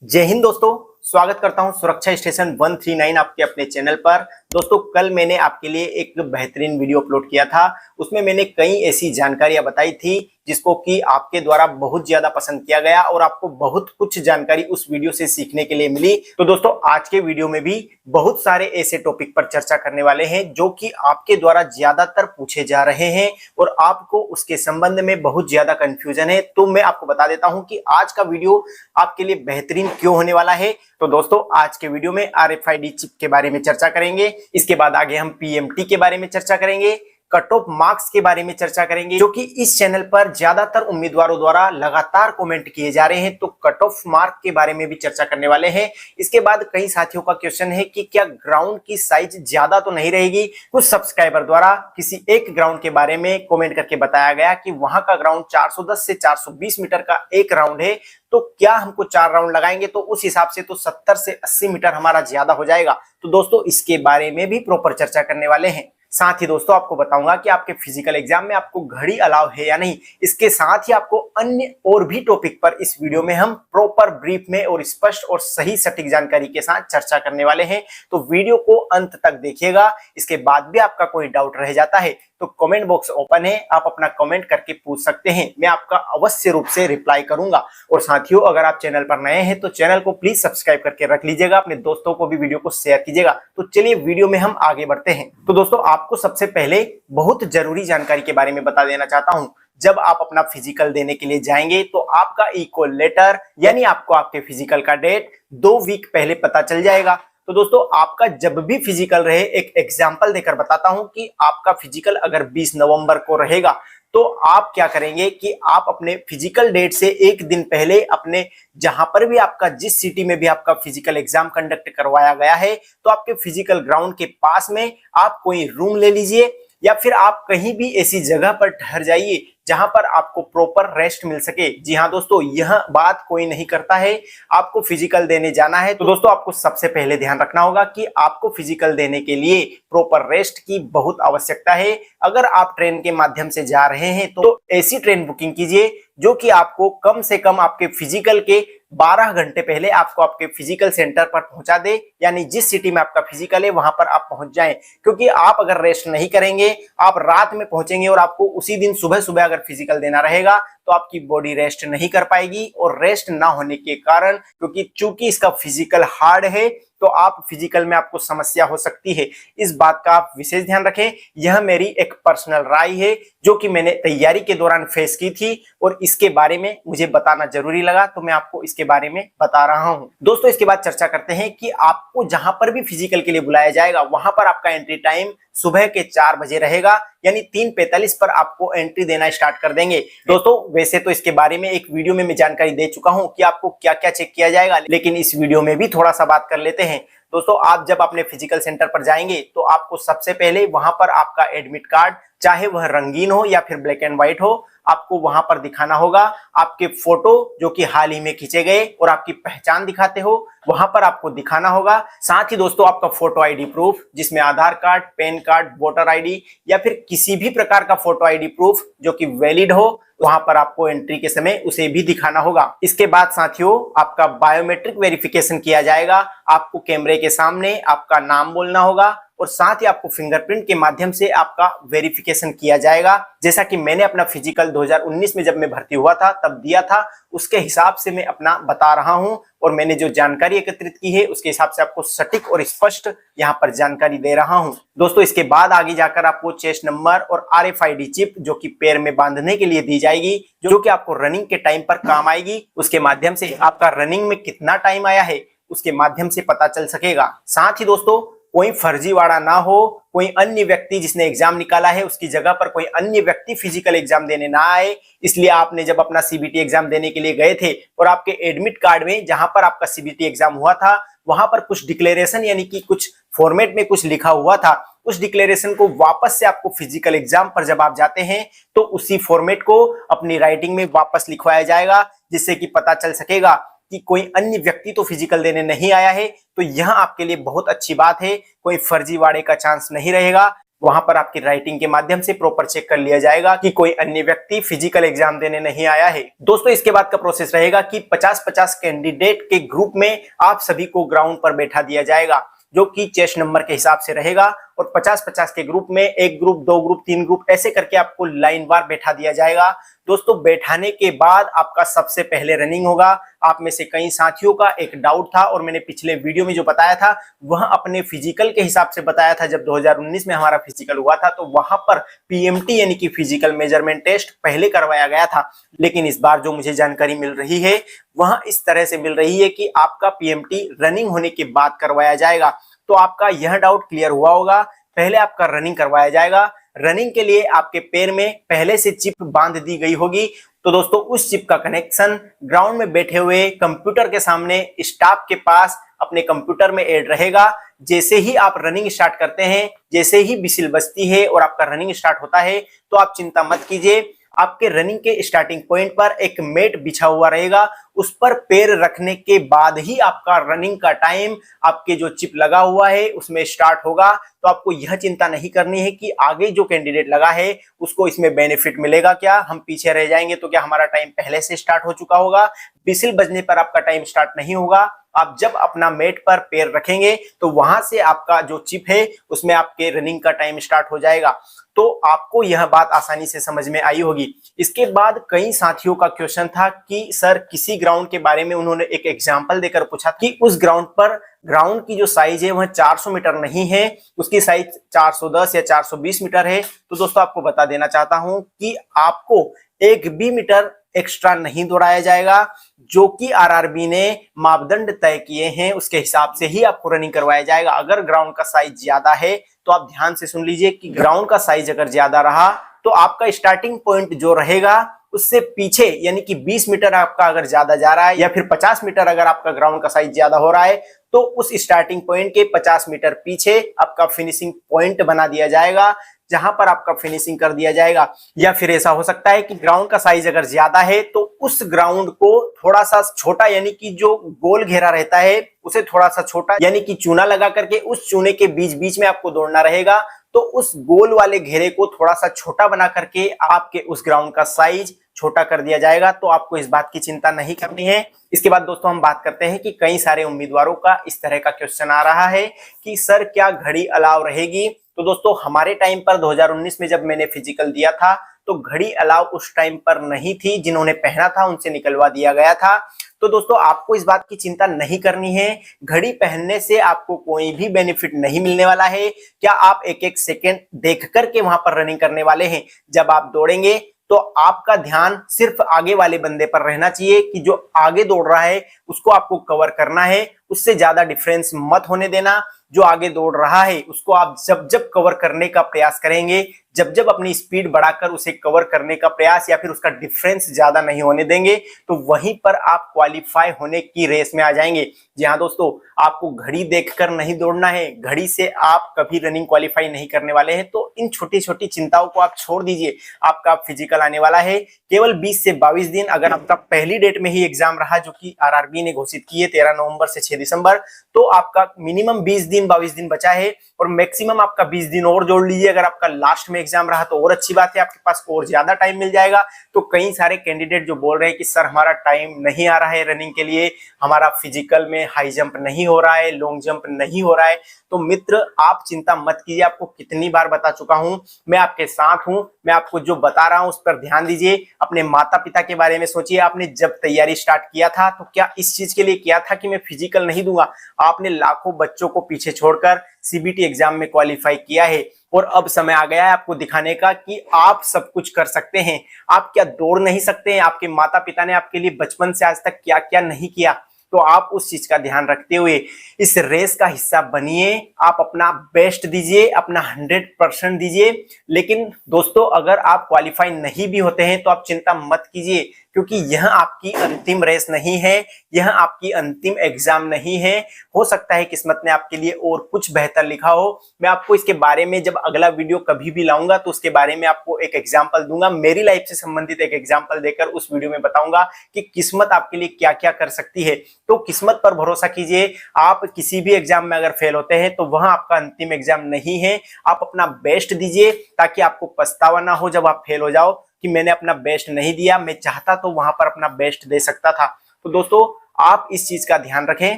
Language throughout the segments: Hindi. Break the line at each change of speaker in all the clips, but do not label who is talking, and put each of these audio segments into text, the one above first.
जय हिंद दोस्तों, स्वागत करता हूं सुरक्षा स्टेशन 139 आपके अपने चैनल पर। दोस्तों, कल मैंने आपके लिए एक बेहतरीन वीडियो अपलोड किया था। उसमें मैंने कई ऐसी जानकारियां बताई थी जिसको कि आपके द्वारा बहुत ज्यादा पसंद किया गया और आपको बहुत कुछ जानकारी उस वीडियो से सीखने के लिए मिली। तो दोस्तों, आज के वीडियो में भी बहुत सारे ऐसे टॉपिक पर चर्चा करने वाले हैं जो कि आपके द्वारा ज्यादातर पूछे जा रहे हैं और आपको उसके संबंध में बहुत ज्यादा कंफ्यूजन है। तो मैं आपको बता देता हूं कि आज का वीडियो आपके लिए बेहतरीन क्यों होने वाला है। तो दोस्तों, आज के वीडियो में RFID चिप के बारे में चर्चा करेंगे। इसके बाद आगे हम PMT के बारे में चर्चा करेंगे, कट ऑफ मार्क्स के बारे में चर्चा करेंगे जो कि इस चैनल पर ज्यादातर उम्मीदवारों द्वारा लगातार कमेंट किए जा रहे हैं। तो कट ऑफ मार्क के बारे में भी चर्चा करने वाले हैं। इसके बाद कई साथियों का क्वेश्चन है कि क्या ग्राउंड की साइज ज्यादा तो नहीं रहेगी। कुछ सब्सक्राइबर द्वारा किसी एक ग्राउंड के बारे में कमेंट करके बताया गया कि वहां का ग्राउंड 410 से 420 मीटर का एक राउंड है, तो क्या हमको 4 राउंड लगाएंगे तो उस हिसाब से तो 70 से 80 मीटर हमारा ज्यादा हो जाएगा। तो दोस्तों, इसके बारे में भी प्रॉपर चर्चा करने वाले हैं। साथ ही दोस्तों, आपको बताऊंगा कि आपके फिजिकल एग्जाम में आपको घड़ी अलाउ है या नहीं। इसके साथ ही आपको अन्य और भी टॉपिक पर इस वीडियो में हम प्रॉपर ब्रीफ में और स्पष्ट और सही सटीक जानकारी के साथ चर्चा करने वाले हैं। तो वीडियो को अंत तक देखिएगा। इसके बाद भी आपका कोई डाउट रह जाता है तो कमेंट बॉक्स ओपन है, आप अपना कमेंट करके पूछ सकते हैं, मैं आपका अवश्य रूप से रिप्लाई करूंगा। और साथियों, अगर आप चैनल पर नए हैं तो चैनल को प्लीज सब्सक्राइब करके रख लीजिएगा, अपने दोस्तों को भी वीडियो को शेयर कीजिएगा। तो चलिए वीडियो में हम आगे बढ़ते हैं। तो दोस्तों, आपको सबसे पहले बहुत जरूरी जानकारी के बारे में बता देना चाहता हूं। जब आप अपना फिजिकल देने के लिए जाएंगे तो आपका इक्वल लेटर यानी आपको आपके फिजिकल का डेट 2 वीक पहले पता चल जाएगा। तो दोस्तों, आपका जब भी फिजिकल रहे, एक एग्जांपल देकर बताता हूं कि आपका फिजिकल अगर 20 नवंबर को रहेगा तो आप क्या करेंगे कि आप अपने फिजिकल डेट से एक दिन पहले अपने जहां पर भी आपका जिस सिटी में भी आपका फिजिकल एग्जाम कंडक्ट करवाया गया है तो आपके फिजिकल ग्राउंड के पास में आप कोई रूम ले लीजिए या फिर आप कहीं भी ऐसी जगह पर ठहर जाइए जहां पर आपको प्रॉपर रेस्ट मिल सके। जी हां दोस्तों, यह बात कोई नहीं करता है। आपको फिजिकल देने जाना है तो दोस्तों, आपको सबसे पहले ध्यान रखना होगा कि आपको फिजिकल देने के लिए प्रॉपर रेस्ट की बहुत आवश्यकता है। अगर आप ट्रेन के माध्यम से जा रहे हैं तो ऐसी ट्रेन बुकिंग कीजिए जो कि आपको कम से कम आपके फिजिकल के 12 घंटे पहले आपको आपके फिजिकल सेंटर पर पहुंचा दे, यानी जिस सिटी में आपका फिजिकल है वहां पर आप पहुंच जाएं। क्योंकि आप अगर रेस्ट नहीं करेंगे, आप रात में पहुंचेंगे और आपको उसी दिन सुबह सुबह अगर फिजिकल देना रहेगा तो आपकी बॉडी रेस्ट नहीं कर पाएगी। और रेस्ट ना होने के कारण, क्योंकि चूंकि इसका फिजिकल हार्ड है, तो आप फिजिकल में आपको समस्या हो सकती है। इस बात का आप विशेष ध्यान रखें। यह मेरी एक पर्सनल राय है जो कि मैंने तैयारी के दौरान फेस की थी और इसके बारे में मुझे बताना जरूरी लगा, तो मैं आपको इसके बारे में बता रहा हूं। दोस्तों, इसके बाद चर्चा करते हैं कि आपको जहां पर भी फिजिकल के लिए बुलाया जाएगा वहां पर आपका एंट्री टाइम सुबह के 4 बजे रहेगा, यानी 3:45 पर आपको एंट्री देना स्टार्ट कर देंगे। दोस्तों, वैसे तो इसके बारे में एक वीडियो में मैं जानकारी दे चुका हूं कि आपको क्या क्या चेक किया जाएगा, लेकिन इस वीडियो में भी थोड़ा सा बात कर लेते हैं। दोस्तों, आप जब अपने फिजिकल सेंटर पर जाएंगे तो आपको सबसे पहले वहां पर आपका एडमिट कार्ड, चाहे वह रंगीन हो या फिर ब्लैक एंड व्हाइट हो, आपको वहां पर दिखाना होगा। आपके फोटो जो कि हाल ही में खींचे गए और आपकी पहचान दिखाते हो वहां पर आपको दिखाना होगा। साथ ही दोस्तों, आपका फोटो आईडी प्रूफ जिसमें Aadhaar card, PAN card, voter ID या फिर किसी भी प्रकार का फोटो आईडी प्रूफ जो कि वैलिड हो, वहां पर आपको एंट्री के समय उसे भी दिखाना होगा। इसके बाद साथियों, आपका बायोमेट्रिक वेरिफिकेशन किया जाएगा। आपको कैमरे के सामने आपका नाम बोलना होगा और साथ ही आपको फिंगरप्रिंट के माध्यम से आपका वेरिफिकेशन किया जाएगा। जैसा कि मैंने अपना फिजिकल 2019 में जब मैं भर्ती हुआ था तब दिया था, उसके हिसाब से मैं अपना बता रहा हूं और मैंने जो जानकारी एकत्रित की है उसके हिसाब से आपको सटीक और स्पष्ट यहां पर जानकारी दे रहा हूं। दोस्तों, इसके बाद आगे जाकर आपको चेस्ट नंबर और RFID चिप जो कि पैर में बांधने के लिए दी जाएगी, जो कि आपको रनिंग के टाइम पर काम आएगी। उसके माध्यम से आपका रनिंग में कितना टाइम आया है उसके माध्यम से पता चल सकेगा। साथ ही दोस्तों, कोई फर्जीवाड़ा ना हो, कोई अन्य व्यक्ति जिसने एग्जाम निकाला है उसकी जगह पर कोई अन्य व्यक्ति फिजिकल एग्जाम देने ना आए। इसलिए आपने जब अपना CBT एग्जाम देने के लिए गए थे और आपके एडमिट कार्ड में जहां पर आपका CBT एग्जाम हुआ था वहां पर कुछ डिक्लेरेशन यानी कि कुछ फॉर्मेट में कुछ लिखा हुआ था, उस डिक्लेरेशन को वापस से आपको फिजिकल एग्जाम पर जब आप जाते हैं तो उसी फॉर्मेट को अपनी राइटिंग में वापस लिखवाया जाएगा, जिससे कि पता चल सकेगा कि कोई अन्य व्यक्ति तो फिजिकल देने नहीं आया है। तो यह आपके लिए बहुत अच्छी बात है, कोई फर्जीवाड़े का चांस नहीं रहेगा। वहां पर आपकी राइटिंग के माध्यम से प्रॉपर चेक कर लिया जाएगा कि कोई अन्य व्यक्ति फिजिकल एग्जाम देने नहीं आया है। दोस्तों इसके बाद का प्रोसेस रहेगा कि 50-50 कैंडिडेट के ग्रुप में आप सभी को ग्राउंड पर बैठा दिया जाएगा, जो कि चेस्ट नंबर के हिसाब से रहेगा, और 50-50 के ग्रुप में एक ग्रुप, दो ग्रुप, तीन ग्रुप ऐसे करके आपको लाइन वार बैठा दिया जाएगा। दोस्तों बैठाने के बाद आपका सबसे पहले रनिंग होगा। आप में से कई साथियों का एक डाउट था और मैंने पिछले वीडियो में जो बताया था वह अपने फिजिकल के हिसाब से बताया था। जब 2019 में हमारा फिजिकल हुआ था तो वहां पर पीएमटी यानी कि फिजिकल मेजरमेंट टेस्ट पहले करवाया गया था, लेकिन इस बार जो मुझे जानकारी मिल रही है वह इस तरह से मिल रही है कि आपका पीएमटी रनिंग होने के बाद करवाया जाएगा। तो आपका यह डाउट क्लियर हुआ होगा। पहले आपका रनिंग करवाया जाएगा। रनिंग के लिए आपके पैर में पहले से चिप बांध दी गई होगी। तो दोस्तों उस चिप का कनेक्शन ग्राउंड में बैठे हुए कंप्यूटर के सामने स्टाफ के पास अपने कंप्यूटर में ऐड रहेगा। जैसे ही आप रनिंग स्टार्ट करते हैं, जैसे ही विसिल बजती है और आपका रनिंग स्टार्ट होता है, तो आप चिंता मत कीजिए। आपके रनिंग के स्टार्टिंग पॉइंट पर एक मैट बिछा हुआ रहेगा, उस पर पैर रखने के बाद ही आपका रनिंग का टाइम आपके जो चिप लगा हुआ है उसमें स्टार्ट होगा। तो आपको यह चिंता नहीं करनी है कि आगे जो कैंडिडेट लगा है उसको इसमें बेनिफिट मिलेगा क्या, हम पीछे रह जाएंगे तो क्या हमारा टाइम पहले से स्टार्ट हो चुका होगा। विसिल बजने पर आपका टाइम स्टार्ट नहीं होगा। आप जब अपना मैट पर पैर रखेंगे तो वहां से आपका जो चिप है उसमें आपके रनिंग का टाइम स्टार्ट हो जाएगा। तो आपको यह बात आसानी से समझ में आई होगी। इसके बाद कई साथियों का क्वेश्चन था कि सर किसी ग्राउंड के बारे में उन्होंने एक एग्जांपल देकर पूछा कि उस ग्राउंड पर ग्राउंड की जो साइज है वह 400 मीटर नहीं है, उसकी साइज 410 या 420 मीटर है। तो दोस्तों आपको बता देना चाहता हूं कि आपको एक भी मीटर एक्स्ट्रा नहीं दौड़ाया जाएगा। जो कि आरआरबी ने मापदंड तय किए हैं उसके हिसाब से ही आपको रनिंग करवाया जाएगा। अगर ग्राउंड का साइज ज्यादा है तो आप ध्यान से सुन लीजिए कि ग्राउंड का साइज अगर ज्यादा रहा तो आपका स्टार्टिंग पॉइंट जो रहेगा उससे पीछे यानी कि 20 मीटर आपका अगर ज्यादा जा रहा है या फिर 50 मीटर अगर आपका ग्राउंड का साइज ज्यादा हो रहा है तो उस स्टार्टिंग पॉइंट के 50 मीटर पीछे आपका फिनिशिंग पॉइंट बना दिया जाएगा, जहां पर आपका फिनिशिंग कर दिया जाएगा। या फिर ऐसा हो सकता है कि ग्राउंड का साइज अगर ज्यादा है तो उस ग्राउंड को थोड़ा सा छोटा यानी कि जो गोल घेरा रहता है उसे थोड़ा सा छोटा यानी कि चूना लगा करके उस चूने के बीच बीच में आपको दौड़ना रहेगा। तो उस गोल वाले घेरे को थोड़ा सा छोटा बना करके आपके उस ग्राउंड का साइज छोटा कर दिया जाएगा। तो आपको इस बात की चिंता नहीं करनी है। इसके बाद दोस्तों हम बात करते हैं कि कई सारे उम्मीदवारों का इस तरह का क्वेश्चन आ रहा है कि सर क्या घड़ी अलाउ रहेगी। तो दोस्तों हमारे टाइम पर 2019 में जब मैंने फिजिकल दिया था तो घड़ी अलाउ उस टाइम पर नहीं थी। जिन्होंने पहना था उनसे निकलवा दिया गया था। तो दोस्तों आपको इस बात की चिंता नहीं करनी है। घड़ी पहनने से आपको कोई भी बेनिफिट नहीं मिलने वाला है। क्या आप एक एक सेकेंड देख करके वहां पर रनिंग करने वाले हैं। जब आप दौड़ेंगे तो आपका ध्यान सिर्फ आगे वाले बंदे पर रहना चाहिए कि जो आगे दौड़ रहा है उसको आपको कवर करना है, उससे ज्यादा डिफरेंस मत होने देना। जो आगे दौड़ रहा है उसको आप जब जब कवर करने का प्रयास करेंगे, जब जब अपनी स्पीड बढ़ाकर उसे कवर करने का प्रयास या फिर उसका डिफरेंस ज्यादा नहीं होने देंगे तो वहीं पर आप क्वालिफाई होने की रेस में आ जाएंगे। जी हाँ दोस्तों, आपको घड़ी देखकर नहीं दौड़ना है, घड़ी से आप कभी रनिंग क्वालिफाई नहीं करने वाले हैं। तो इन छोटी छोटी चिंताओं को आप छोड़ दीजिए। आपका फिजिकल आने वाला है केवल 20 से 22 दिन। अगर आपका पहली डेट में ही एग्जाम रहा जो कि आरआरबी ने घोषित की है 13 नवंबर से 6 दिसंबर, तो आपका मिनिमम 20 दिन 22 दिन बचा है और मैक्सिमम आपका 20 दिन और जोड़ लीजिए। अगर आपका लास्ट में एग्जाम रहा तो और अच्छी बात है, आपके पास और ज्यादा टाइम मिल जाएगा। तो कई सारे कैंडिडेट जो बोल रहे हैं कि सर हमारा टाइम नहीं आ रहा है रनिंग के लिए, हमारा फिजिकल में हाई जंप नहीं हो रहा है, लॉन्ग जंप नहीं हो रहा है, तो मित्र आप चिंता मत कीजिए। आपको कितनी बार बता चुका हूं, मैं आपके साथ हूं। मैं आपको जो बता रहा हूं उस पर ध्यान दीजिए। अपने माता पिता के बारे में सोचिए। आपने जब तैयारी स्टार्ट किया था तो क्या इस चीज के लिए किया था कि मैं फिजिकल नहीं दूंगा। आपने लाखों बच्चों को पीछे छोड़कर सीबीटी एग्जाम में क्वालिफाई किया है और अब समय आ गया है आपको दिखाने का कि आप सब कुछ कर सकते हैं। आप क्या दौड़ नहीं सकते हैं। आपके माता पिता ने आपके लिए बचपन से आज तक क्या क्या नहीं किया। तो आप उस चीज का ध्यान रखते हुए इस रेस का हिस्सा बनिए। आप अपना बेस्ट दीजिए, अपना 100% दीजिए। लेकिन दोस्तों अगर आप क्वालिफाई नहीं भी होते हैं तो आप चिंता मत कीजिए। क्योंकि यह आपकी अंतिम रेस नहीं है, यह आपकी अंतिम एग्जाम नहीं है। हो सकता है किस्मत ने आपके लिए और कुछ बेहतर लिखा हो। मैं आपको इसके बारे में जब अगला वीडियो कभी भी लाऊंगा तो उसके बारे में आपको एक एग्जाम्पल दूंगा, मेरी लाइफ से संबंधित एक एग्जाम्पल देकर उस वीडियो में बताऊंगा कि किस्मत आपके लिए क्या क्या कर सकती है। तो किस्मत पर भरोसा कीजिए। आप किसी भी एग्जाम में अगर फेल होते हैं तो वह आपका अंतिम एग्जाम नहीं है। आप अपना बेस्ट दीजिए ताकि आपको पछतावा ना हो जब आप फेल हो जाओ कि मैंने अपना बेस्ट नहीं दिया, मैं चाहता तो वहां पर अपना बेस्ट दे सकता था। तो दोस्तों आप इस चीज का ध्यान रखें।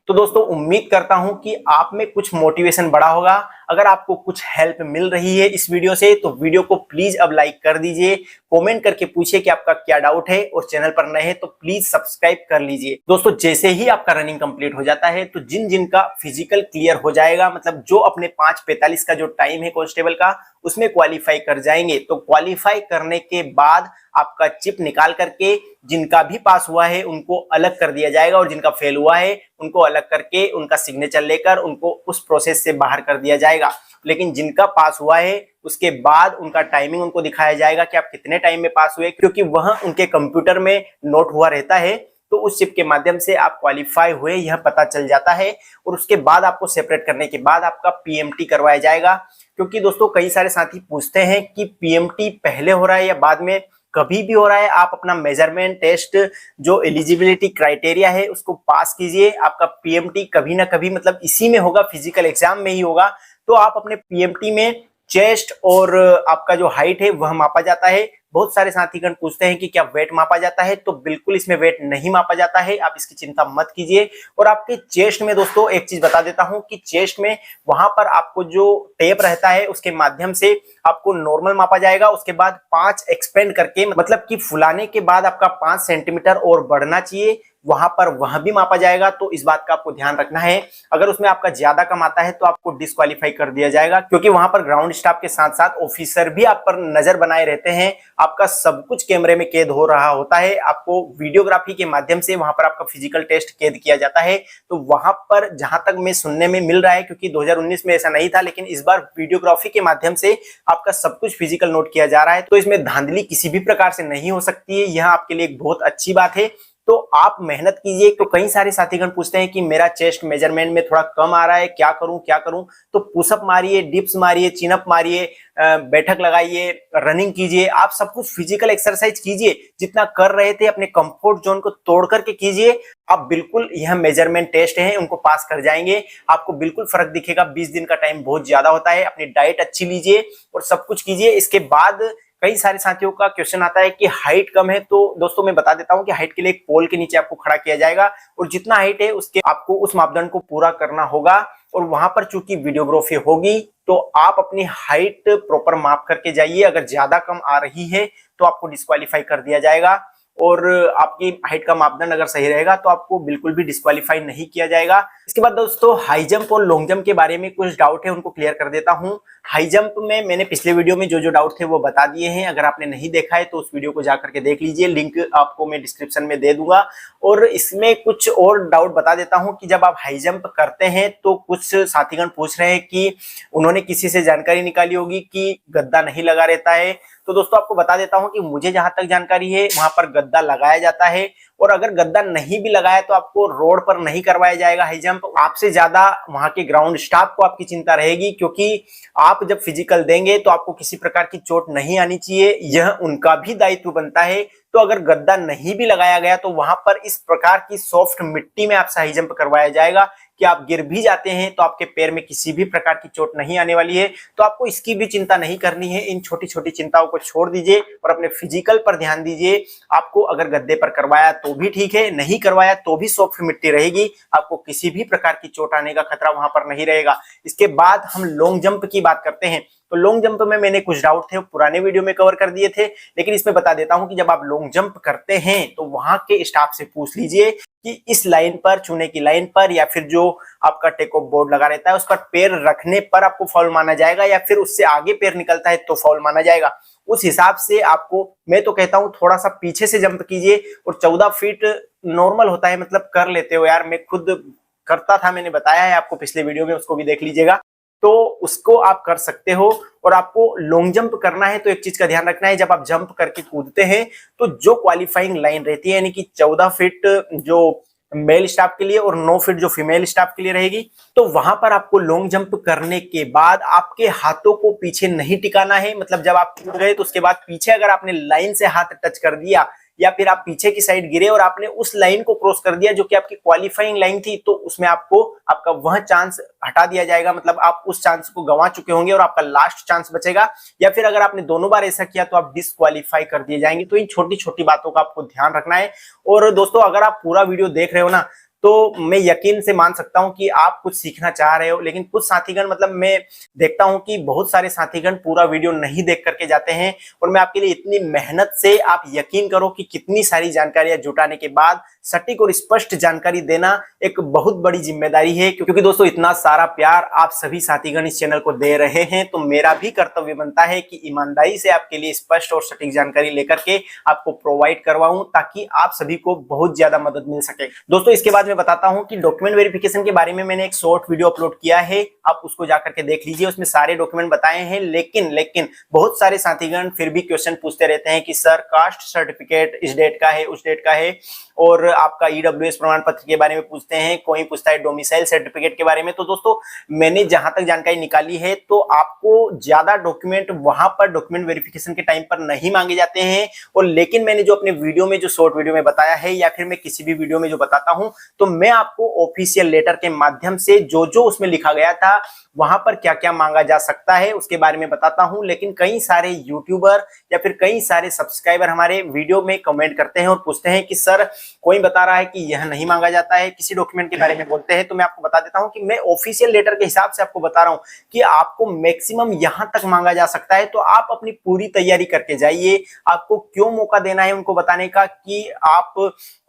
तो दोस्तों उम्मीद करता हूं कि आप में कुछ मोटिवेशन बढ़ा होगा। अगर आपको कुछ हेल्प मिल रही है इस वीडियो से तो वीडियो को प्लीज अब लाइक कर दीजिए, कमेंट करके पूछिए कि आपका क्या डाउट है, और चैनल पर नए हैं तो प्लीज सब्सक्राइब कर लीजिए। दोस्तों जैसे ही आपका रनिंग कंप्लीट हो जाता है तो जिन जिन का फिजिकल क्लियर हो जाएगा, मतलब जो अपने 5:45 का जो टाइम है कांस्टेबल का उसमें क्वालिफाई कर जाएंगे, तो क्वालिफाई करने के बाद आपका चिप निकाल करके जिनका भी पास हुआ है उनको अलग कर दिया जाएगा, और जिनका फेल हुआ है उनको अलग करके उनका सिग्नेचर लेकर उनको उस प्रोसेस से बाहर कर दिया जाएगा। लेकिन जिनका पास हुआ है उसके बाद उनका टाइमिंग उनको दिखाया जाएगा कि आप कितने टाइम में पास हुए, क्योंकि वह उनके कंप्यूटर में नोट हुआ रहता है। तो उस चिप के माध्यम से आप क्वालिफाई हुए यह पता चल जाता है, और उसके बाद आपको सेपरेट करने के बाद आपका पीएमटी करवाया जाएगा। क्योंकि दोस्तों कई सारे साथी पूछते हैं कि पीएमटी पहले हो रहा है या बाद में, कभी भी हो रहा है। आप अपना मेजरमेंट टेस्ट जो एलिजिबिलिटी क्राइटेरिया है उसको पास कीजिए, आपका पीएमटी कभी ना कभी मतलब इसी में होगा, फिजिकल एग्जाम में ही होगा। तो आप अपने पीएमटी में चेस्ट और आपका जो हाइट है वह मापा जाता है। बहुत सारे साथीगण पूछते हैं कि क्या वेट मापा जाता है, तो बिल्कुल इसमें वेट नहीं मापा जाता है, आप इसकी चिंता मत कीजिए। और आपके चेस्ट में दोस्तों एक चीज बता देता हूं कि चेस्ट में वहां पर आपको जो टेप रहता है उसके माध्यम से आपको नॉर्मल मापा जाएगा, उसके बाद 5 एक्सपेंड करके मतलब कि फुलाने के बाद आपका 5 सेंटीमीटर और बढ़ना चाहिए, वहां पर वह भी मापा जाएगा। तो इस बात का आपको ध्यान रखना है। अगर उसमें आपका ज्यादा कम आता है तो आपको डिस्क्वालीफाई कर दिया जाएगा, क्योंकि वहां पर ग्राउंड स्टाफ के साथ साथ ऑफिसर भी आप पर नजर बनाए रहते हैं। आपका सब कुछ कैमरे में कैद हो रहा होता है, आपको वीडियोग्राफी के माध्यम से वहां पर आपका फिजिकल टेस्ट कैद किया जाता है। तो वहां पर जहां तक मैं सुनने में मिल रहा है, क्योंकि 2019 में ऐसा नहीं था, लेकिन इस बार वीडियोग्राफी के माध्यम से आपका सब कुछ फिजिकल नोट किया जा रहा है। तो इसमें धांधली किसी भी प्रकार से नहीं हो सकती है, यह आपके लिए एक बहुत अच्छी बात है। तो आप मेहनत कीजिए। तो कई सारे साथीगण पूछते हैं कि मेरा चेस्ट मेजरमेंट में थोड़ा कम आ रहा है, क्या करूं क्या करूं। तो पुशअप मारिए, डिप्स मारिए, चिनअप मारिए, बैठक लगाइए, रनिंग कीजिए, आप सब कुछ फिजिकल एक्सरसाइज कीजिए। जितना कर रहे थे अपने कंफर्ट जोन को तोड़ करके कीजिए। आप बिल्कुल यह मेजरमेंट टेस्ट है उनको पास कर जाएंगे, आपको बिल्कुल फर्क दिखेगा। 20 दिन का टाइम बहुत ज्यादा होता है। अपनी डाइट अच्छी लीजिए और सब कुछ कीजिए। इसके बाद कई सारे साथियों का क्वेश्चन आता है कि हाइट कम है, तो दोस्तों मैं बता देता हूं कि हाइट के लिए एक पोल के नीचे आपको खड़ा किया जाएगा, और जितना हाइट है उसके आपको उस मापदंड को पूरा करना होगा। और वहां पर चूंकि वीडियोग्राफी होगी तो आप अपनी हाइट प्रॉपर माप करके जाइए। अगर ज्यादा कम आ रही है तो आपको डिस्क्वालीफाई कर दिया जाएगा, और आपकी हाइट का मापदंड अगर सही रहेगा तो आपको बिल्कुल भी डिस्क्वालीफाई नहीं किया जाएगा। इसके बाद दोस्तों हाई जंप और लॉन्ग जंप के बारे में कुछ डाउट है, उनको क्लियर कर देता हूं। हाई जंप में मैंने पिछले वीडियो में जो जो डाउट थे वो बता दिए हैं। अगर आपने नहीं देखा है तो उस वीडियो को जाकर के देख लीजिए, लिंक आपको मैं डिस्क्रिप्शन में दे दूंगा। और इसमें कुछ और डाउट बता देता हूं कि जब आप हाई जंप करते हैं तो कुछ साथीगण पूछ रहे हैं कि उन्होंने किसी से जानकारी निकाली होगी कि गद्दा नहीं लगा रहता है। तो दोस्तों आपको बता देता हूं कि मुझे जहां तक जानकारी है वहां पर गद्दा लगाया जाता है, और अगर गद्दा नहीं भी लगाया तो आपको रोड पर नहीं करवाया जाएगा हाई जंप। आपसे ज्यादा वहां के ग्राउंड स्टाफ को आपकी चिंता रहेगी, क्योंकि आप जब फिजिकल देंगे तो आपको किसी प्रकार की चोट नहीं आनी चाहिए, यह उनका भी दायित्व बनता है। तो अगर गद्दा नहीं भी लगाया गया तो वहां पर इस प्रकार की सॉफ्ट मिट्टी में आपसे हाई जंप करवाया जाएगा कि आप गिर भी जाते हैं तो आपके पैर में किसी भी प्रकार की चोट नहीं आने वाली है। तो आपको इसकी भी चिंता नहीं करनी है। इन छोटी छोटी चिंताओं को छोड़ दीजिए और अपने फिजिकल पर ध्यान दीजिए। आपको अगर गद्दे पर करवाया तो भी ठीक है, नहीं करवाया तो भी सॉफ्ट मिट्टी रहेगी, आपको किसी भी प्रकार की चोट आने का खतरा वहां पर नहीं रहेगा। इसके बाद हम लॉन्ग जंप की बात करते हैं। तो लॉन्ग जंप में मैंने कुछ डाउट थे पुराने वीडियो में कवर कर दिए थे, लेकिन इसमें बता देता हूं कि जब आप लॉन्ग जंप करते हैं तो वहां के स्टाफ से पूछ लीजिए कि इस लाइन पर, चूने की लाइन पर, या फिर जो आपका टेक ऑफ बोर्ड लगा रहता है उस पर पैर रखने पर आपको फाउल माना जाएगा, या फिर उससे आगे पैर निकलता है तो फाउल माना जाएगा। उस हिसाब से आपको मैं तो कहता हूं थोड़ा सा पीछे से जंप कीजिए। और 14 फीट नॉर्मल होता है, मतलब कर लेते हो यार, मैं खुद करता था, मैंने बताया है आपको पिछले वीडियो में, उसको भी देख लीजिएगा। तो उसको आप कर सकते हो। और आपको लॉन्ग जंप करना है तो एक चीज का ध्यान रखना है, जब आप जंप करके कूदते हैं तो जो क्वालिफाइंग लाइन रहती है, यानी कि 14 फीट जो मेल स्टाफ के लिए और 9 फीट जो फीमेल स्टाफ के लिए रहेगी, तो वहां पर आपको लॉन्ग जंप करने के बाद आपके हाथों को पीछे नहीं टिकाना है। मतलब जब आप कूद गए तो उसके बाद पीछे अगर आपने लाइन से हाथ टच कर दिया या फिर आप पीछे की साइड गिरे और आपने उस लाइन को क्रॉस कर दिया जो कि आपकी क्वालिफाइंग लाइन थी, तो उसमें आपको आपका वह चांस हटा दिया जाएगा। मतलब आप उस चांस को गंवा चुके होंगे और आपका लास्ट चांस बचेगा। या फिर अगर आपने दोनों बार ऐसा किया तो आप डिस्क्वालीफाई कर दिए जाएंगे। तो इन छोटी छोटी बातों का आपको ध्यान रखना है। और दोस्तों, अगर आप पूरा वीडियो देख रहे हो ना, तो मैं यकीन से मान सकता हूं कि आप कुछ सीखना चाह रहे हो। लेकिन कुछ साथीगण, मतलब मैं देखता हूं कि बहुत सारे साथीगण पूरा वीडियो नहीं देख करके जाते हैं। और मैं आपके लिए इतनी मेहनत से, आप यकीन करो कि कितनी सारी जानकारियां जुटाने के बाद सटीक और स्पष्ट जानकारी देना एक बहुत बड़ी जिम्मेदारी है। क्योंकि दोस्तों, इतना सारा प्यार आप सभी साथीगण इस चैनल को दे रहे हैं, तो मेरा भी कर्तव्य बनता है कि ईमानदारी से आपके लिए स्पष्ट और सटीक जानकारी लेकर के आपको प्रोवाइड करवाऊं, ताकि आप सभी को बहुत ज्यादा मदद मिल सके। दोस्तों, इसके बाद मैं बताता हूं कि डॉक्यूमेंट वेरिफिकेशन के बारे में मैंने एक शॉर्ट वीडियो अपलोड किया है, आप उसको जाकर के देख लीजिए। उसमें सारे डॉक्यूमेंट बताए हैं। लेकिन बहुत सारे साथीगण फिर भी क्वेश्चन पूछते रहते हैं कि सर, कास्ट सर्टिफिकेट इस डेट का है, उस डेट का है, और आपका ईडब्ल्यूएस प्रमाण पत्र के बारे में पूछते हैं, कोई पूछता है डोमिसाइल सर्टिफिकेट के बारे में। तो दोस्तों, मैंने जहां तक जानकारी निकाली है तो आपको ज्यादा डॉक्यूमेंट वहां पर डॉक्यूमेंट वेरिफिकेशन के टाइम पर नहीं मांगे जाते हैं। और लेकिन मैंने जो अपने वीडियो में, जो शॉर्ट वीडियो में बताया है, या फिर मैं किसी भी वीडियो में जो बताता हूं, तो मैं आपको ऑफिशियल लेटर के माध्यम से जो जो उसमें लिखा गया था, वहां पर क्या क्या मांगा जा सकता है, उसके बारे में बताता हूं। लेकिन कई सारे यूट्यूबर या फिर कई सारे सब्सक्राइबर हमारे वीडियो में कमेंट करते हैं और पूछते हैं कि सर, कोई बता रहा है कि यह नहीं मांगा जाता है, किसी डॉक्यूमेंट के बारे में बोलते हैं। तो मैं आपको बता देता हूं कि मैं ऑफिशियल लेटर के हिसाब से आपको बता रहा हूं कि आपको मैक्सिमम यहां तक मांगा जा सकता है। तो आप अपनी पूरी तैयारी करके जाइए। आपको क्यों मौका देना है उनको बताने का कि आप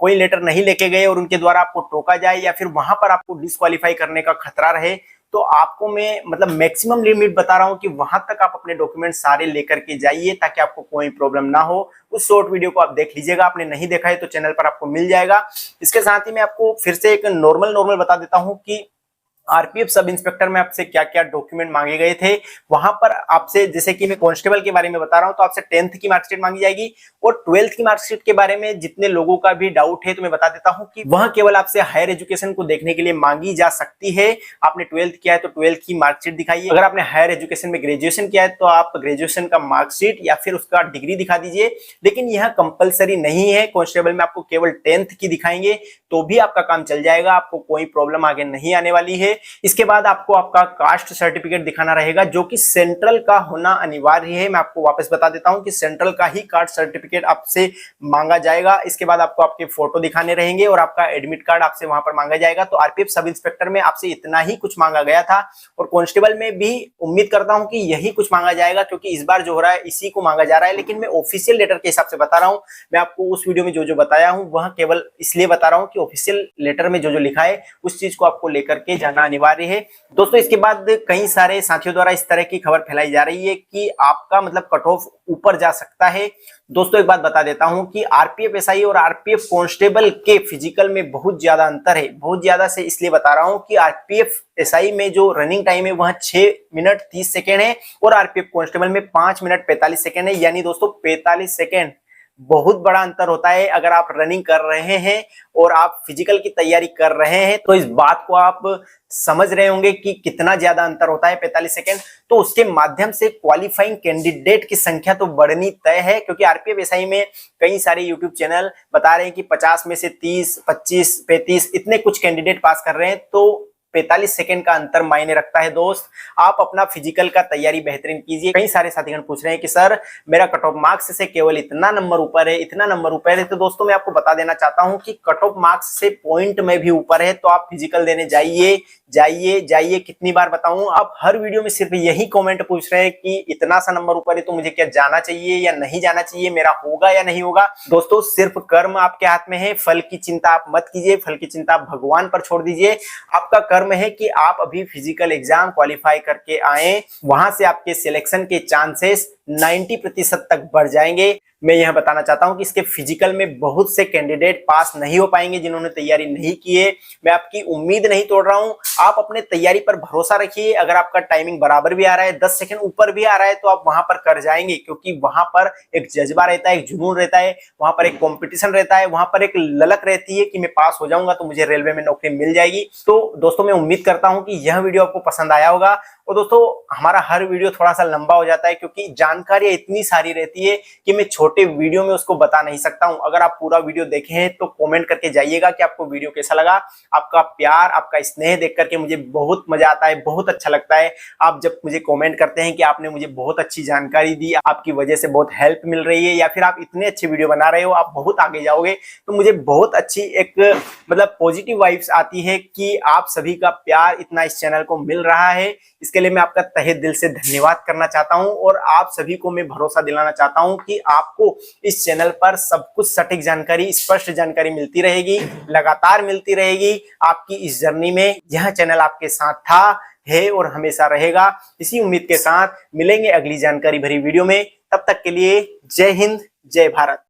कोई लेटर नहीं लेके गए और उनके द्वारा आपको टोका जाए या फिर वहां पर आपको डिस्क्वालीफाई करने का खतरा रहे। तो आपको मैं मतलब मैक्सिमम लिमिट बता रहा हूं कि वहां तक आप अपने डॉक्यूमेंट सारे लेकर के जाइए, ताकि आपको कोई प्रॉब्लम ना हो। उस शॉर्ट वीडियो को आप देख लीजिएगा, आपने नहीं देखा है तो चैनल पर आपको मिल जाएगा। इसके साथ ही मैं आपको फिर से एक नॉर्मल बता देता हूं कि आरपीएफ सब इंस्पेक्टर में आपसे क्या क्या डॉक्यूमेंट मांगे गए थे। वहां पर आपसे, जैसे कि मैं कांस्टेबल के बारे में बता रहा हूं, तो आपसे 10th की मार्कशीट मांगी जाएगी। और 12th की मार्कशीट के बारे में जितने लोगों का भी डाउट है तो मैं बता देता हूं कि वह केवल आपसे हायर एजुकेशन को देखने के लिए मांगी जा सकती है। आपने 12th किया है तो 12th की मार्कशीट दिखाइए। अगर आपने हायर एजुकेशन में ग्रेजुएशन किया है तो आप ग्रेजुएशन का मार्कशीट या फिर उसका डिग्री दिखा दीजिए। लेकिन यह कंपलसरी नहीं है। कांस्टेबल में आपको केवल 10th की दिखाएंगे तो भी आपका काम चल जाएगा, आपको कोई प्रॉब्लम आगे नहीं आने वाली है। इसके बाद आपको आपका कास्ट सर्टिफिकेट दिखाना रहेगा, जो कि सेंट्रल का होना अनिवार्य है। मैं आपको वापस बता देता हूं कि सेंट्रल का ही कास्ट सर्टिफिकेट आपसे मांगा जाएगा। इसके बाद आपको आपके फोटो दिखाने रहेंगे और आपका एडमिट कार्ड आपसे वहां पर मांगा जाएगा। तो आरपीएफ सब इंस्पेक्टर में आपसे इतना ही कुछ मांगा गया था, और कांस्टेबल में भी उम्मीद करता हूं कि यही कुछ मांगा जाएगा, क्योंकि इस बार जो हो रहा है इसी को मांगा जा रहा है। लेकिन मैं ऑफिशियल लेटर के हिसाब से बता रहा हूं। मैं आपको उस वीडियो में जो जो बताया हूं वह केवल इसलिए बता रहा हूं कि ऑफिशियल लेटर में जो जो लिखा है उस चीज को आपको लेकर के जाना अनिवार्य है। दोस्तों, इसके बाद कई सारे साथियों द्वारा इस तरह की खबर फैलाई जा रही है कि आपका मतलब कट ऑफ ऊपर जा सकता है। दोस्तों, एक बात बता देता हूं कि आरपीएफ एसआई और आरपीएफ कांस्टेबल के फिजिकल में बहुत ज्यादा अंतर है। बहुत ज्यादा से इसलिए बता रहा हूं कि आरपीएफ एसआई में जो रनिंग टाइम है वह 6 मिनट 30 सेकेंड है और आरपीएफ कांस्टेबल में 5 मिनट 45 सेकेंड है। यानी दोस्तों 45 सेकेंड बहुत बड़ा अंतर होता है। अगर आप रनिंग कर रहे हैं और आप फिजिकल की तैयारी कर रहे हैं तो इस बात को आप समझ रहे होंगे कि कितना ज्यादा अंतर होता है 45 सेकेंड। तो उसके माध्यम से क्वालिफाइंग कैंडिडेट की संख्या तो बढ़नी तय है, क्योंकि आरपीएफ एसआई में कई सारे यूट्यूब चैनल बता रहे हैं कि 50 में से 30, 25, 35 इतने कुछ कैंडिडेट पास कर रहे हैं। तो 45 सेकंड का अंतर मायने रखता है। दोस्त, आप अपना फिजिकल का तैयारी बेहतरीन कीजिए। कई सारे साथीगण पूछ रहे हैं कि सर, मेरा कट ऑफ मार्क्स से केवल इतना नंबर ऊपर है, इतना नंबर ऊपर है। तो दोस्तों, मैं आपको बता देना चाहता हूं कि कट ऑफ मार्क्स से पॉइंट में भी ऊपर है, तो आप फिजिकल देने जाइए जाइए जाइए। कितनी बार बताऊं, आप हर वीडियो में सिर्फ यही कमेंट पूछ रहे हैं कि इतना सा नंबर ऊपर है तो मुझे क्या जाना चाहिए या नहीं जाना चाहिए, मेरा होगा या नहीं होगा। दोस्तों, सिर्फ कर्म आपके हाथ में है, फल की चिंता आप मत कीजिए, फल की चिंता आप भगवान पर छोड़ दीजिए। आपका कर्म कंफर्म है कि आप अभी फिजिकल एग्जाम क्वालिफाई करके आए, वहां से आपके सिलेक्शन के चांसेस 90% तक बढ़ जाएंगे। मैं यह बताना चाहता हूं कि इसके फिजिकल में बहुत से कैंडिडेट पास नहीं हो पाएंगे जिन्होंने तैयारी नहीं की है। मैं आपकी उम्मीद नहीं तोड़ रहा हूं, आप अपने तैयारी पर भरोसा रखिए। अगर आपका टाइमिंग बराबर भी आ रहा है, 10 सेकंड ऊपर भी आ रहा है, तो आप वहां पर कर जाएंगे, क्योंकि वहां पर एक जज्बा रहता है, एक जुनून रहता है, वहां पर एक कंपटीशन रहता है, वहां पर एक ललक रहती है कि मैं पास हो जाऊंगा तो मुझे रेलवे में नौकरी मिल जाएगी। तो दोस्तों मैं उम्मीद करता हूं कि यह वीडियो आपको पसंद आया होगा। और दोस्तों हमारा हर वीडियो थोड़ा सा लंबा हो जाता है क्योंकि जानकारियां इतनी सारी रहती है कि मैं छोटे वीडियो में उसको बता नहीं सकता हूं। अगर आप पूरा वीडियो देखे हैं तो कमेंट करके जाइएगा कि आपको वीडियो कैसा लगा। आपका प्यार, आपका स्नेह देख करके मुझे बहुत मजा आता है, बहुत अच्छा लगता है। आप जब मुझे कमेंट करते हैं कि आपने मुझे बहुत अच्छी जानकारी दी, आपकी वजह से बहुत हेल्प मिल रही है, या फिर आप इतने अच्छे वीडियो बना रहे हो, आप बहुत आगे जाओगे, तो मुझे बहुत अच्छी एक मतलब पॉजिटिव वाइब्स आती है कि आप सभी का प्यार इतना इस चैनल को मिल रहा है। इसके लिए मैं आपका तहे दिल से धन्यवाद करना चाहता हूं और आप सभी को मैं भरोसा दिलाना चाहता हूं कि आपको इस चैनल पर सब कुछ सटीक जानकारी, स्पष्ट जानकारी मिलती रहेगी, लगातार मिलती रहेगी। आपकी इस जर्नी में यह चैनल आपके साथ था, है और हमेशा रहेगा। इसी उम्मीद के साथ मिलेंगे अगली जानकारी भरी वीडियो में। तब तक के लिए जय हिंद, जय भारत।